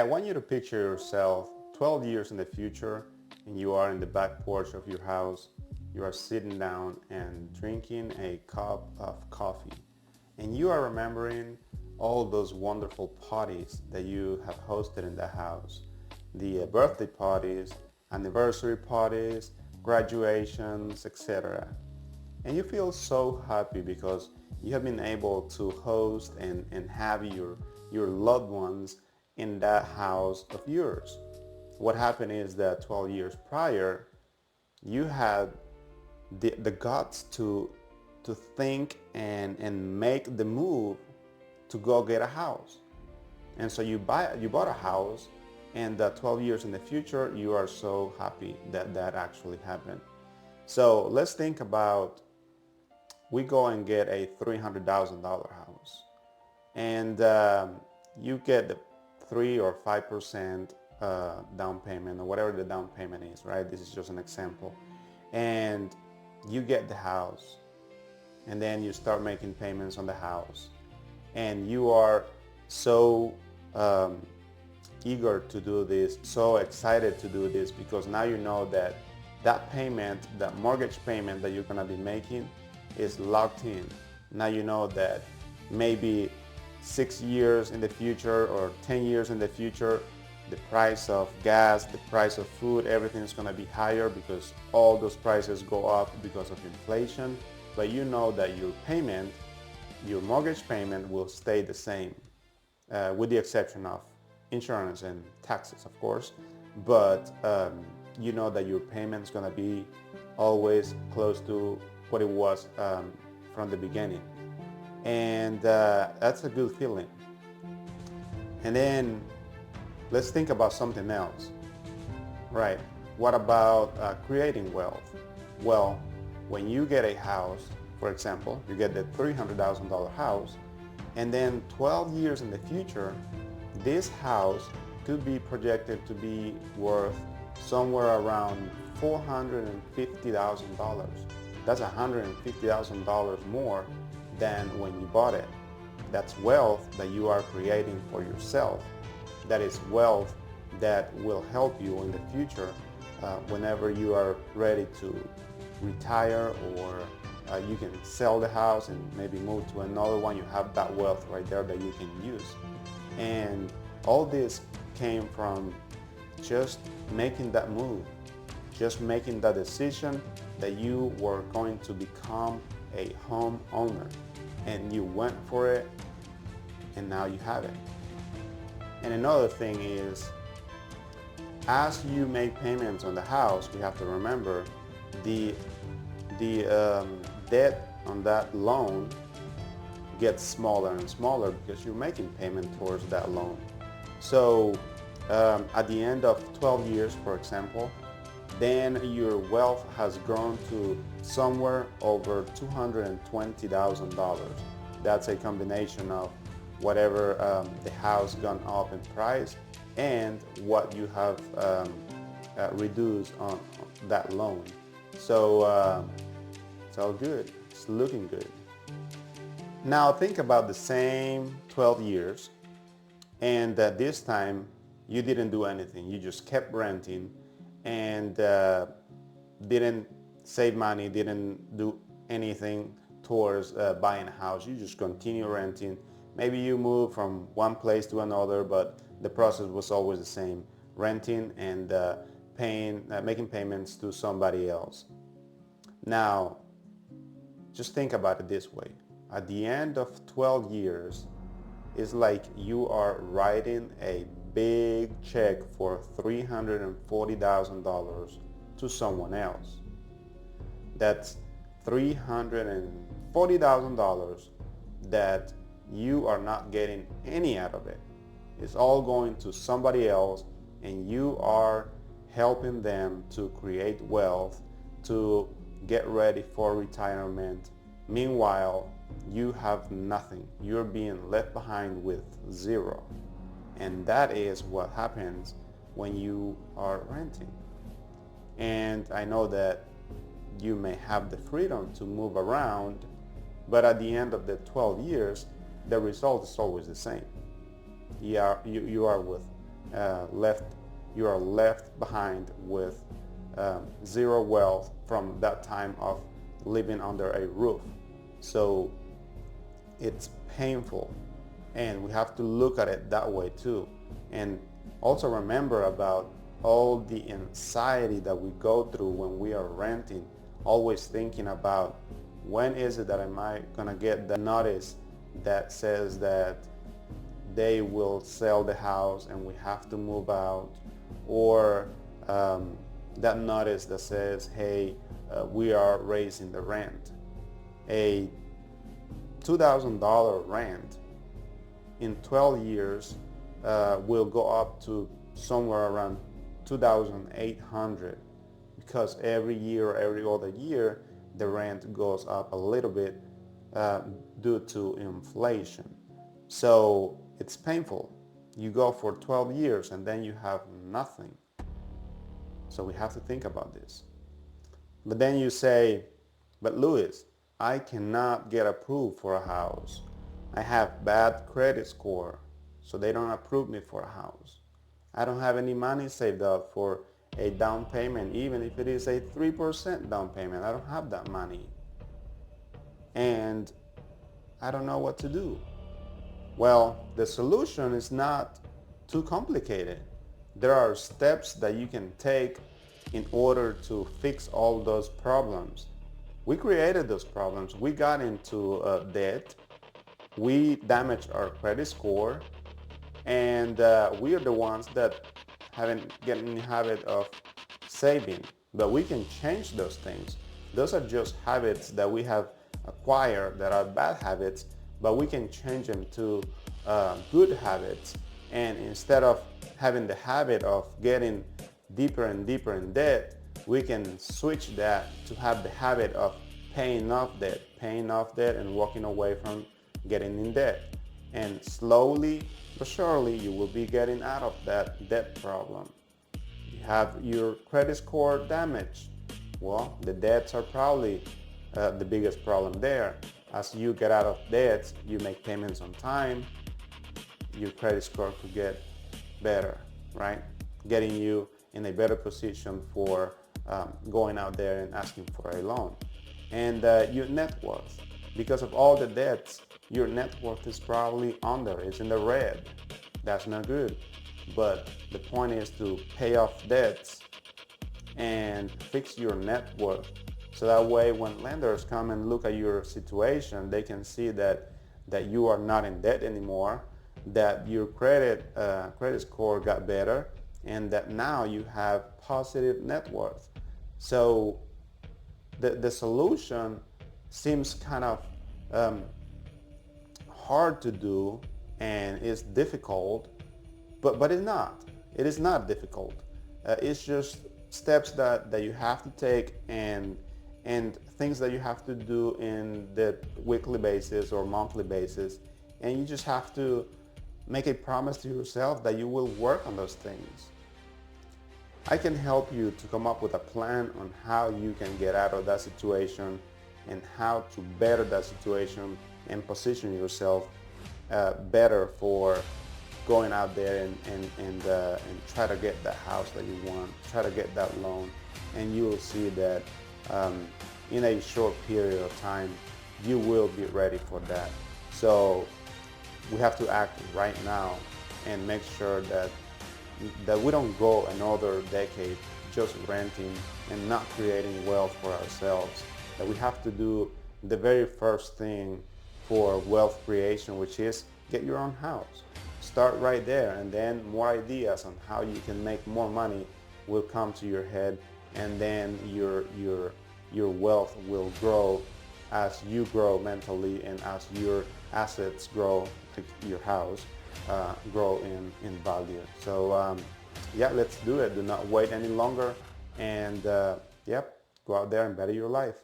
I want you to picture yourself 12 years in the future and you are in the back porch of your house. You are sitting down and drinking a cup of coffee. And you are remembering all those wonderful parties that you have hosted in the house. The birthday parties, anniversary parties, graduations, etc. And you feel so happy because you have been able to host and have your loved ones in that house of yours. What happened is that 12 years prior, you had the guts to think and make the move to go get a house. And so you bought a house, and 12 years in the future, you are so happy that that actually happened. So let's think about, we go and get a $300,000 house, and you get the 3 or 5% down payment, or whatever the down payment is, right? This is just an example. And you get the house, and then you start making payments on the house, and you are so eager to do this, so excited to do this, because now you know that that payment, that mortgage payment that you're going to be making is locked in. Now you know that maybe 6 years in the future or 10 years in the future, the price of gas, the price of food, everything is going to be higher because all those prices go up because of inflation. But you know that your payment, your mortgage payment will stay the same, with the exception of insurance and taxes, of course. But you know that your payment is going to be always close to what it was from the beginning. And that's a good feeling. And then let's think about something else, right? What about creating wealth? Well, when you get a house, for example, you get the $300,000 house, and then 12 years in the future, this house could be projected to be worth somewhere around $450,000. That's $150,000 more than when you bought it. That's wealth that you are creating for yourself. That is wealth that will help you in the future whenever you are ready to retire, or you can sell the house and maybe move to another one. You have that wealth right there that you can use. And all this came from just making that move, just making that decision that you were going to become a home owner, and you went for it, and now you have it. And another thing is, as you make payments on the house, we have to remember the debt on that loan gets smaller and smaller because you're making payment towards that loan. So at the end of 12 years, for example, then your wealth has grown to somewhere over $220,000. That's a combination of whatever the house gone up in price and what you have reduced on that loan. So it's all good. It's looking good. Now think about the same 12 years, and this time you didn't do anything. You just kept renting and didn't save money, didn't do anything towards buying a house. You just continue renting. Maybe you move from one place to another, but the process was always the same: renting and making payments to somebody else. Now, just think about it this way. At the end of 12 years, it's like you are writing a big check for $340,000 to someone else. That's $340,000 that you are not getting any out of it. It's all going to somebody else, and you are helping them to create wealth, to get ready for retirement. Meanwhile, you have nothing. You're being left behind with zero. And that is what happens when you are renting. And I know that you may have the freedom to move around, but at the end of the 12 years, the result is always the same. You are with left, you are left behind with zero wealth from that time of living under a roof. So it's painful, and we have to look at it that way too. And also remember about all the anxiety that we go through when we are renting, always thinking about when is it that am I gonna get the notice that says that they will sell the house and we have to move out, or that notice that says, hey, we are raising the rent. A $2,000 rent in 12 years will go up to somewhere around 2,800, because every year or every other year the rent goes up a little bit due to inflation. So it's painful. You go for 12 years and then you have nothing. So we have to think about this. But then you say, but Luis, I cannot get approved for a house. I have bad credit score, so they don't approve me for a house. I don't have any money saved up for a down payment, even if it is a 3% down payment. I don't have that money. And I don't know what to do. Well, the solution is not too complicated. There are steps that you can take in order to fix all those problems. We created those problems. We got into debt. We damaged our credit score. And we are the ones that haven't gotten in the habit of saving. But we can change those things. Those are just habits that we have acquired that are bad habits, but we can change them to good habits. And instead of having the habit of getting deeper and deeper in debt, we can switch that to have the habit of paying off debt and walking away from getting in debt. And slowly but surely you will be getting out of that debt problem. You have your credit score damaged. Well, the debts are probably the biggest problem there. As you get out of debts, you make payments on time, your credit score could get better, right? Getting you in a better position for going out there and asking for a loan. And your net worth, because of all the debts, your net worth is probably it's in the red. That's not good. But the point is to pay off debts and fix your net worth. So that way when lenders come and look at your situation, they can see that you are not in debt anymore, that your credit score got better, and that now you have positive net worth. So the solution seems kind of hard to do and is difficult, but it's not. It is not difficult. It's just steps that you have to take and things that you have to do in the weekly basis or monthly basis, and you just have to make a promise to yourself that you will work on those things. I can help you to come up with a plan on how you can get out of that situation and how to better that situation and position yourself better for going out there and try to get that house that you want, try to get that loan, and you will see that in a short period of time you will be ready for that. So we have to act right now and make sure that we don't go another decade just renting and not creating wealth for ourselves. That we have to do the very first thing for wealth creation, which is get your own house. Start right there, and then more ideas on how you can make more money will come to your head, and then your wealth will grow as you grow mentally and as your assets grow, like your house, grow in value. So yeah, let's do it. Do not wait any longer, and yep, go out there and better your life.